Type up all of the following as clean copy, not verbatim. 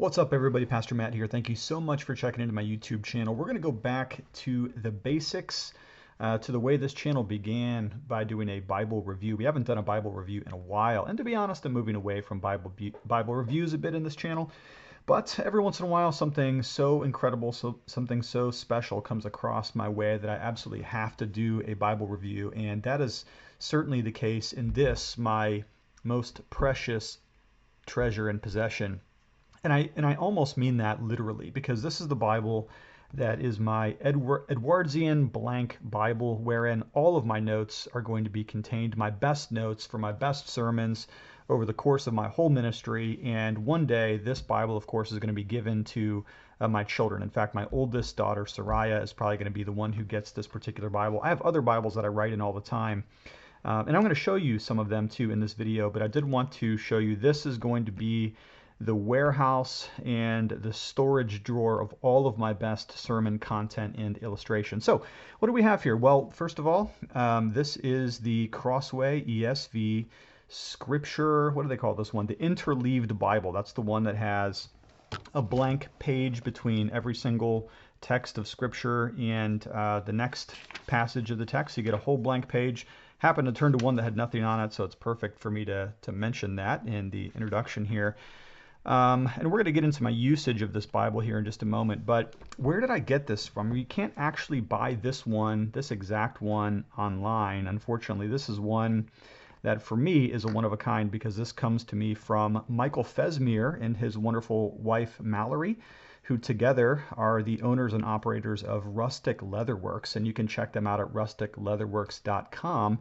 What's up, everybody? Pastor Matt here. Thank you so much for checking into my YouTube channel. We're going to go back to the basics, to the way this channel began by doing a Bible review. We haven't done a Bible review in a while, and to be honest, I'm moving away from Bible reviews a bit in this channel. But every once in a while, something so incredible, something so special comes across my way that I absolutely have to do a Bible review, and that is certainly the case in this, my most precious treasure and possession. And I almost mean that literally, because this is the Bible that is my Edwardian blank Bible, wherein all of my notes are going to be contained, my best notes for my best sermons over the course of my whole ministry. And one day, this Bible, of course, is going to be given to my children. In fact, my oldest daughter, Soraya, is probably going to be the one who gets this particular Bible. I have other Bibles that I write in all the time. And I'm going to show you some of them too in this video, but I did want to show you this is going to be the warehouse and the storage drawer of all of my best sermon content and illustration. So what do we have here? Well, first of all, this is the Crossway ESV Scripture. What do they call this one? The Interleaved Bible. That's the one that has a blank page between every single text of Scripture and the next passage of the text. You get a whole blank page. Happened to turn to one that had nothing on it, so it's perfect for me to mention that in the introduction here. And we're going to get into my usage of this Bible here in just a moment, but where did I get this from? You can't actually buy this one, this exact one, online. Unfortunately, this is one that for me is a one of a kind, because this comes to me from Michael Fesmire and his wonderful wife Mallory, who together are the owners and operators of Rustic Leatherworks, and you can check them out at rusticleatherworks.com,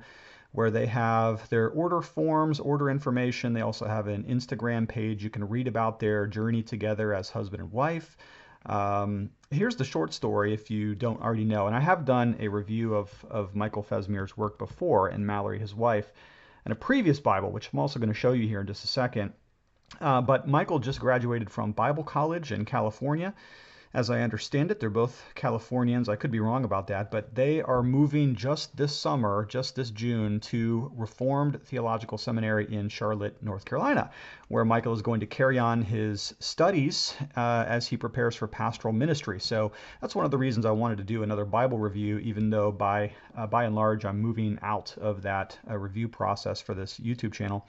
where they have their order forms, order information. They also have an Instagram page. You can read about their journey together as husband and wife. Here's the short story if you don't already know. And I have done a review of Michael Fesmire's work before, and Mallory, his wife, and a previous Bible, which I'm also going to show you here in just a second. But Michael just graduated from Bible college in California. As I understand it, they're both Californians. I could be wrong about that, but they are moving just this summer, just this June, to Reformed Theological Seminary in Charlotte, North Carolina, where Michael is going to carry on his studies as he prepares for pastoral ministry. So that's one of the reasons I wanted to do another Bible review, even though by and large I'm moving out of that review process for this YouTube channel.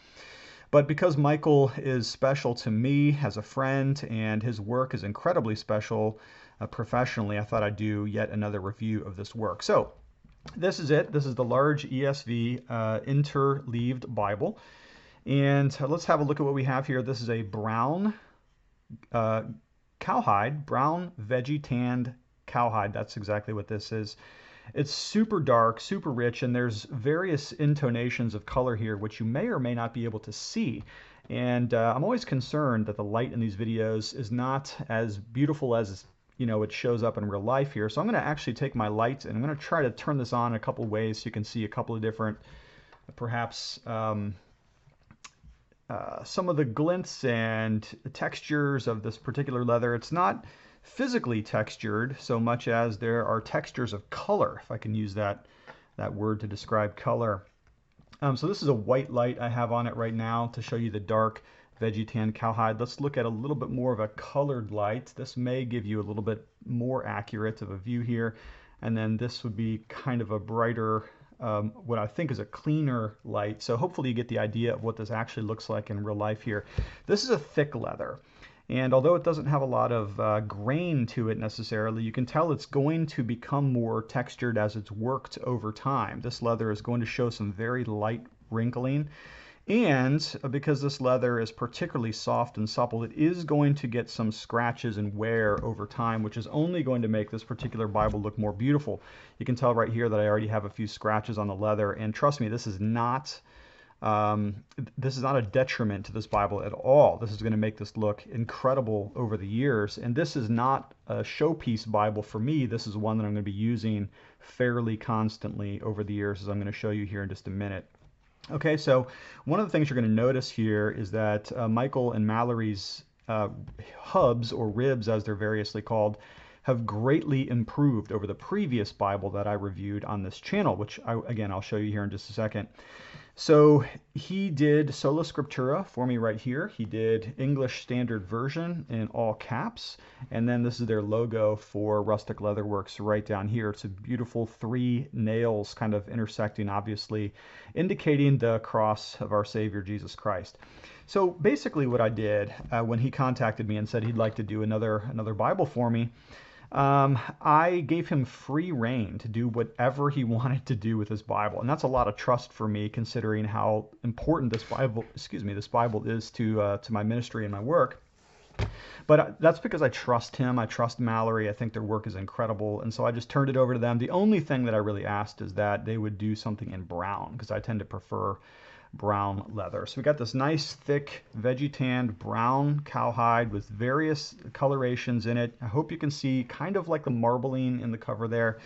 But because Michael is special to me as a friend and his work is incredibly special professionally, I thought I'd do yet another review of this work. So this is it. This is the large ESV Interleaved Bible. And let's have a look at what we have here. This is a brown cowhide, brown veggie tanned cowhide. That's exactly what this is. It's super dark, super rich, and there's various intonations of color here, which you may or may not be able to see. And I'm always concerned that the light in these videos is not as beautiful as it shows up in real life here. So I'm going to actually take my light and I'm going to try to turn this on a couple ways so you can see a couple of different, perhaps some of the glints and textures of this particular leather. It's not physically textured so much as there are textures of color, if I can use that word to describe color. So this is a white light I have on it right now to show you the dark veggie tan cowhide. Let's look at a little bit more of a colored light. This may give you a little bit more accurate of a view here. And then this would be kind of a brighter, what I think is a cleaner light. So hopefully you get the idea of what this actually looks like in real life here. This is a thick leather. And although it doesn't have a lot of grain to it necessarily, you can tell it's going to become more textured as it's worked over time. This leather is going to show some very light wrinkling. And because this leather is particularly soft and supple, it is going to get some scratches and wear over time, which is only going to make this particular Bible look more beautiful. You can tell right here that I already have a few scratches on the leather. And trust me, this is not a detriment to this Bible at all. This is going to make this look incredible over the years. And this is not a showpiece Bible for me. This is one that I'm going to be using fairly constantly over the years, as I'm going to show you here in just a minute. Okay, so one of the things you're going to notice here is that Michael and Mallory's hubs, or ribs as they're variously called, have greatly improved over the previous Bible that I reviewed on this channel, which again I'll show you here in just a second. So he did Sola Scriptura for me right here. He did English Standard Version in all caps. And then this is their logo for Rustic Leatherworks right down here. It's a beautiful 3 nails kind of intersecting, obviously, indicating the cross of our Savior Jesus Christ. So basically what I did when he contacted me and said he'd like to do another Bible for me, I gave him free reign to do whatever he wanted to do with his Bible, and that's a lot of trust for me, considering how important this Bible is to my ministry and my work. But that's because I trust him. I trust Mallory. I think their work is incredible, and so I just turned it over to them. The only thing that I really asked is that they would do something in brown, because I tend to prefer brown leather. So we got this nice thick veggie tanned brown cowhide with various colorations in it. I hope you can see kind of like the marbling in the cover there.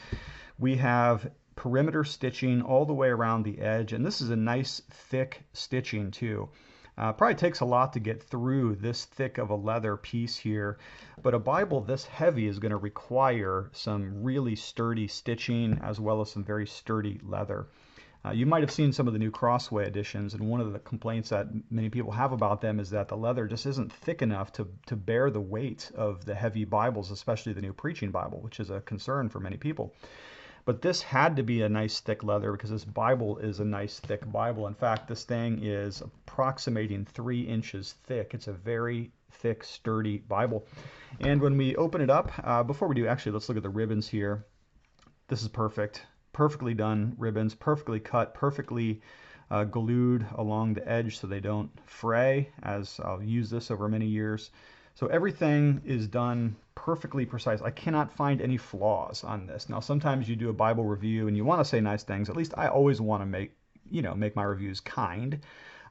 We have perimeter stitching all the way around the edge, and this is a nice thick stitching too. Probably takes a lot to get through this thick of a leather piece here, but a Bible this heavy is going to require some really sturdy stitching as well as some very sturdy leather. You might have seen some of the new Crossway editions, and one of the complaints that many people have about them is that the leather just isn't thick enough to bear the weight of the heavy Bibles, especially the new Preaching Bible, which is a concern for many people. But this had to be a nice thick leather because this Bible is a nice thick Bible. In fact, this thing is approximating 3 inches thick. It's a very thick, sturdy Bible. And when we open it up, before we do, actually, let's look at the ribbons here. This is perfect. Perfectly done ribbons, perfectly cut, perfectly glued along the edge so they don't fray, as I'll use this over many years. So everything is done perfectly precise. I cannot find any flaws on this. Now, sometimes you do a Bible review and you want to say nice things. At least I always want to make my reviews kind.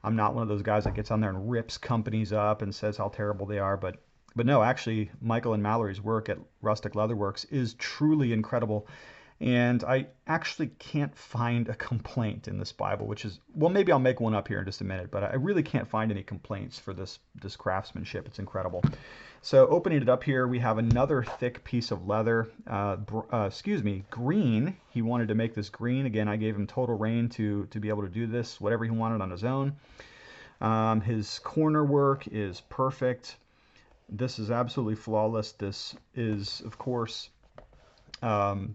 I'm not one of those guys that gets on there and rips companies up and says how terrible they are. But no, actually, Michael and Mallory's work at Rustic Leatherworks is truly incredible. And I actually can't find a complaint in this Bible, which is, well, maybe I'll make one up here in just a minute, but I really can't find any complaints for this craftsmanship. It's incredible. So opening it up here, we have another thick piece of leather, green. He wanted to make this green. Again, I gave him total reign to be able to do this, whatever he wanted on his own. His corner work is perfect. This is absolutely flawless. This is, of course,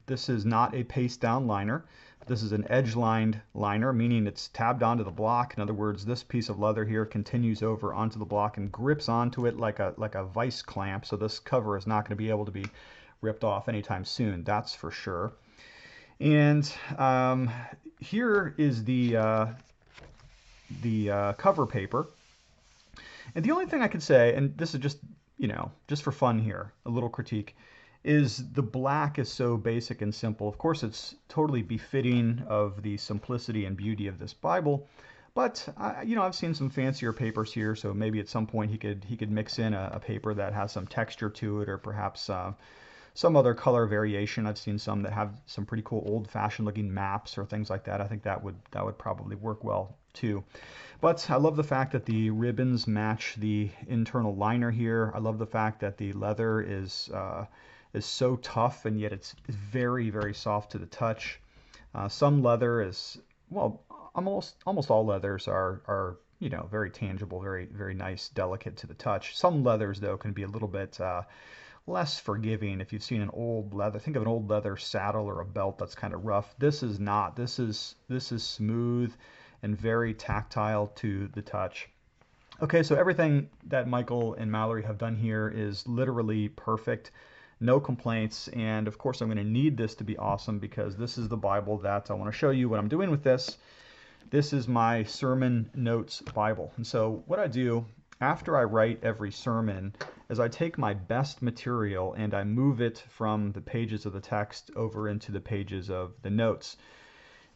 this is not a paste down liner. This is an edge lined liner, meaning it's tabbed onto the block. In other words, this piece of leather here continues over onto the block and grips onto it like a vice clamp. So this cover is not going to be able to be ripped off anytime soon. That's for sure. And here is the cover paper. And the only thing I could say, and this is just for fun here, a little critique, is the black is so basic and simple. Of course, it's totally befitting of the simplicity and beauty of this Bible, but I've seen some fancier papers here, so maybe at some point he could mix in a paper that has some texture to it, or perhaps some other color variation. I've seen some that have some pretty cool old-fashioned looking maps or things like that. I think that would probably work well too. But I love the fact that the ribbons match the internal liner here. I love the fact that the leather is so tough, and yet it's very, very soft to the touch. Some leather is, well, almost all leathers are very tangible, very, very nice, delicate to the touch. Some leathers, though, can be a little bit less forgiving. If you've seen an old leather, think of an old leather saddle or a belt that's kind of rough. This is not. This is smooth and very tactile to the touch. Okay, so everything that Michael and Mallory have done here is literally perfect. No complaints, and of course I'm going to need this to be awesome because this is the Bible that I want to show you what I'm doing with this. This is my sermon notes Bible, and so what I do after I write every sermon is I take my best material and I move it from the pages of the text over into the pages of the notes.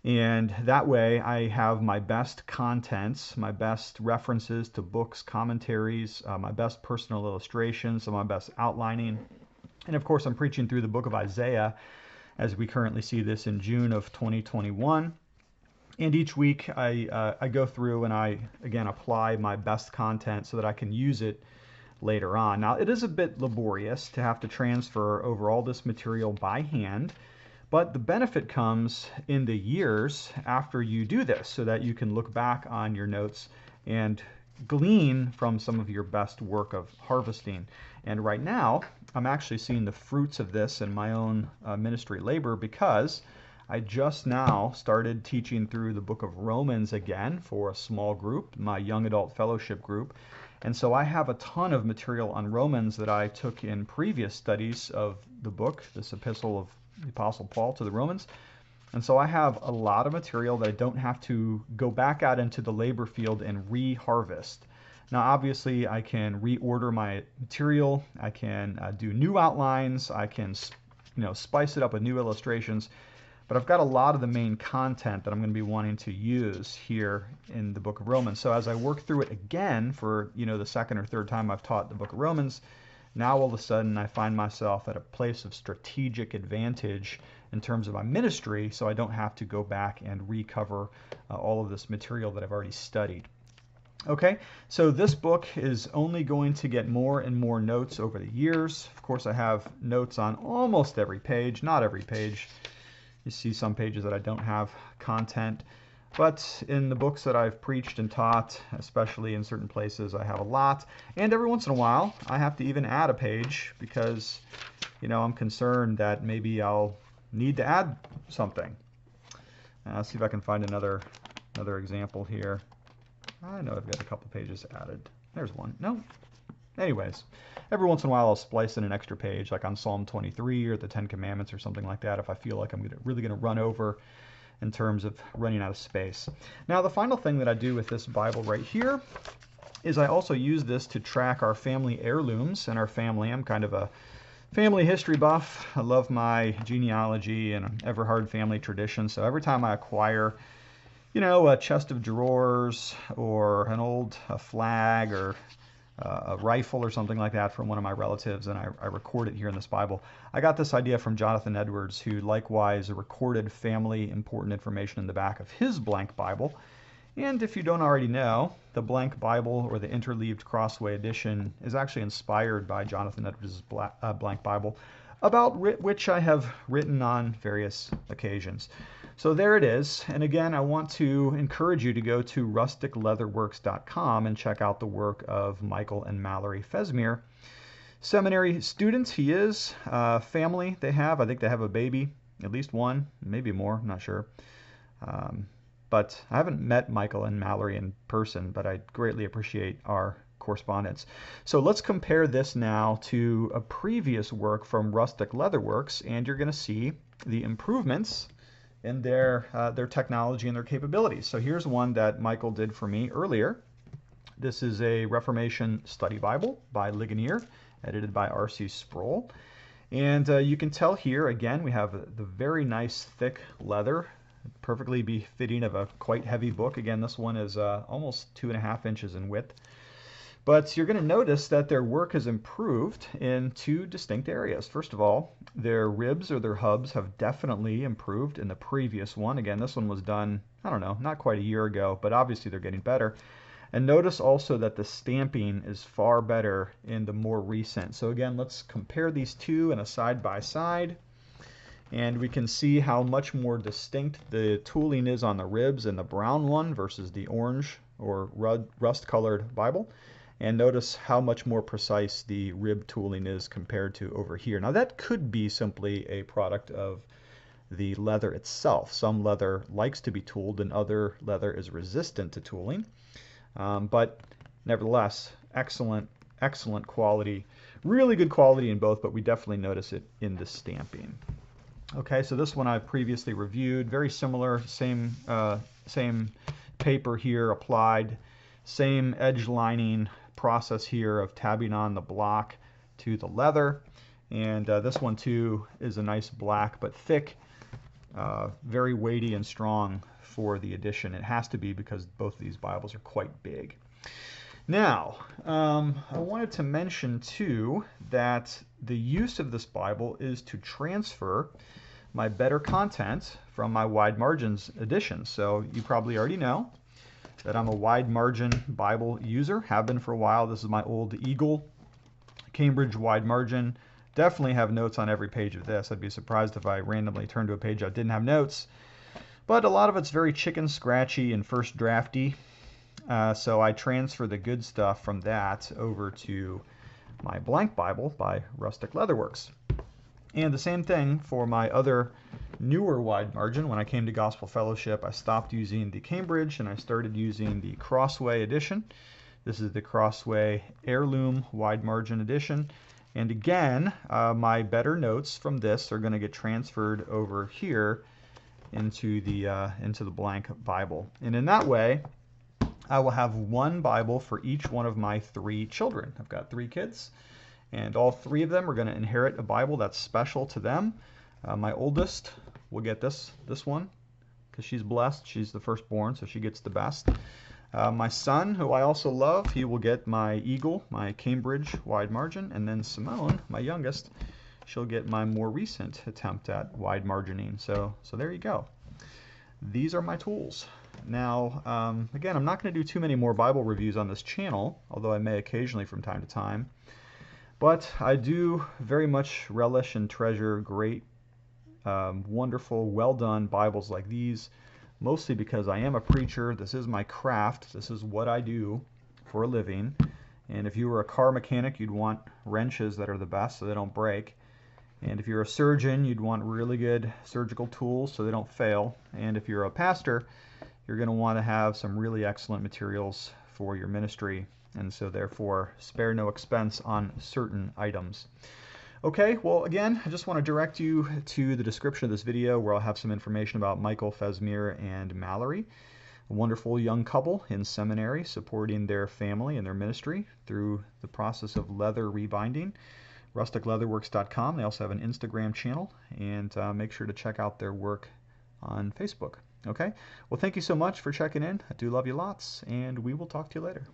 And that way I have my best contents, my best references to books, commentaries, my best personal illustrations, some of my best outlining. And of course, I'm preaching through the book of Isaiah as we currently see this in June of 2021. And each week I go through and I, again, apply my best content so that I can use it later on. Now, it is a bit laborious to have to transfer over all this material by hand, But the benefit comes in the years after you do this so that you can look back on your notes and glean from some of your best work of harvesting. And right now, I'm actually seeing the fruits of this in my own ministry labor, because I just now started teaching through the book of Romans again for a small group, my young adult fellowship group. And so I have a ton of material on Romans that I took in previous studies of the book, this epistle of the Apostle Paul to the Romans. And so I have a lot of material that I don't have to go back out into the labor field and re-harvest. Now, obviously, I can reorder my material. I can do new outlines. I can, spice it up with new illustrations. But I've got a lot of the main content that I'm going to be wanting to use here in the book of Romans. So as I work through it again for, the second or third time I've taught the book of Romans, now all of a sudden I find myself at a place of strategic advantage in terms of my ministry, so I don't have to go back and recover all of this material that I've already studied. Okay, so this book is only going to get more and more notes over the years. Of course, I have notes on almost every page, not every page. You see some pages that I don't have content. But in the books that I've preached and taught, especially in certain places, I have a lot. And every once in a while, I have to even add a page because, I'm concerned that maybe I'll need to add something. Let's see if I can find another example here. I know I've got a couple pages added. There's one. No. Anyways, every once in a while I'll splice in an extra page, like on Psalm 23 or the 10 Commandments or something like that, if I feel like I'm really going to run over in terms of running out of space. Now, the final thing that I do with this Bible right here is I also use this to track our family heirlooms and our family. I'm kind of a family history buff. I love my genealogy and Everhard family tradition. So every time I acquire, a chest of drawers or an old flag or a rifle or something like that from one of my relatives, and I record it here in this Bible. I got this idea from Jonathan Edwards, who likewise recorded family important information in the back of his blank Bible. And if you don't already know, the blank Bible, or the Interleaved Crossway edition, is actually inspired by Jonathan Edwards' blank Bible, about which I have written on various occasions. So there it is. And again, I want to encourage you to go to rusticleatherworks.com and check out the work of Michael and Mallory Fesmire. Seminary students, he is. Family they have. I think they have a baby, at least one, maybe more, I'm not sure. But I haven't met Michael and Mallory in person, but I greatly appreciate our correspondence. So let's compare this now to a previous work from Rustic Leatherworks, and you're going to see the improvements in their technology and their capabilities. So here's one that Michael did for me earlier. This is a Reformation Study Bible by Ligonier, edited by R.C. Sproul. And you can tell here, again, we have the very nice thick leather, perfectly befitting of a quite heavy book. Again, this one is almost 2.5 inches in width. But you're going to notice that their work has improved in two distinct areas. First of all, their ribs or their hubs have definitely improved in the previous one. Again, this one was done, I don't know, not quite a year ago, but obviously they're getting better. And notice also that the stamping is far better in the more recent. So again, let's compare these two in a side by side. And we can see how much more distinct the tooling is on the ribs in the brown one versus the orange or rust-colored Bible. And notice how much more precise the rib tooling is compared to over here. Now that could be simply a product of the leather itself. Some leather likes to be tooled and other leather is resistant to tooling. But nevertheless, excellent quality, really good quality in both, but we definitely notice it in the stamping. Okay, so this one I've previously reviewed, very similar, same paper here applied, same edge lining process here of tabbing on the block to the leather. And this one too is a nice black but thick, very weighty and strong for the edition. It has to be because both of these Bibles are quite big. Now, I wanted to mention too that the use of this Bible is to transfer my better content from my wide margins edition. So you probably already know that I'm a wide margin Bible user, have been for a while. This is my old Eagle Cambridge wide margin definitely have notes on every page of this. I'd be surprised if I randomly turned to a page that didn't have notes. But a lot of it's very chicken scratchy and first drafty. So I transfer the good stuff from that over to my blank Bible by Rustic Leatherworks. And the same thing for my other newer wide margin. When I came to Gospel Fellowship, I stopped using the Cambridge and I started using the Crossway edition. This is the Crossway Heirloom Wide Margin Edition. And again, my better notes from this are going to get transferred over here into the blank Bible. And in that way, I will have one Bible for each one of my 3 children. I've got 3 kids, and all 3 of them are going to inherit a Bible that's special to them. My oldest will get this one because she's blessed. She's the firstborn, so she gets the best. My son, who I also love, he will get my Eagle, my Cambridge wide margin, and then Simone, my youngest, she'll get my more recent attempt at wide margining. So there you go. These are my tools. Now, again, I'm not going to do too many more Bible reviews on this channel, although I may occasionally from time to time. But I do very much relish and treasure great, wonderful, well-done Bibles like these, mostly because I am a preacher. This is my craft. This is what I do for a living. And if you were a car mechanic, you'd want wrenches that are the best so they don't break. And if you're a surgeon, you'd want really good surgical tools so they don't fail. And if you're a pastor, you're going to want to have some really excellent materials for your ministry. And so therefore, spare no expense on certain items. Okay, well, again, I just want to direct you to the description of this video where I'll have some information about Michael, Fesmire, and Mallory, a wonderful young couple in seminary supporting their family and their ministry through the process of leather rebinding. RusticLeatherworks.com. They also have an Instagram channel, and make sure to check out their work on Facebook. Okay? Well, thank you so much for checking in. I do love you lots, and we will talk to you later.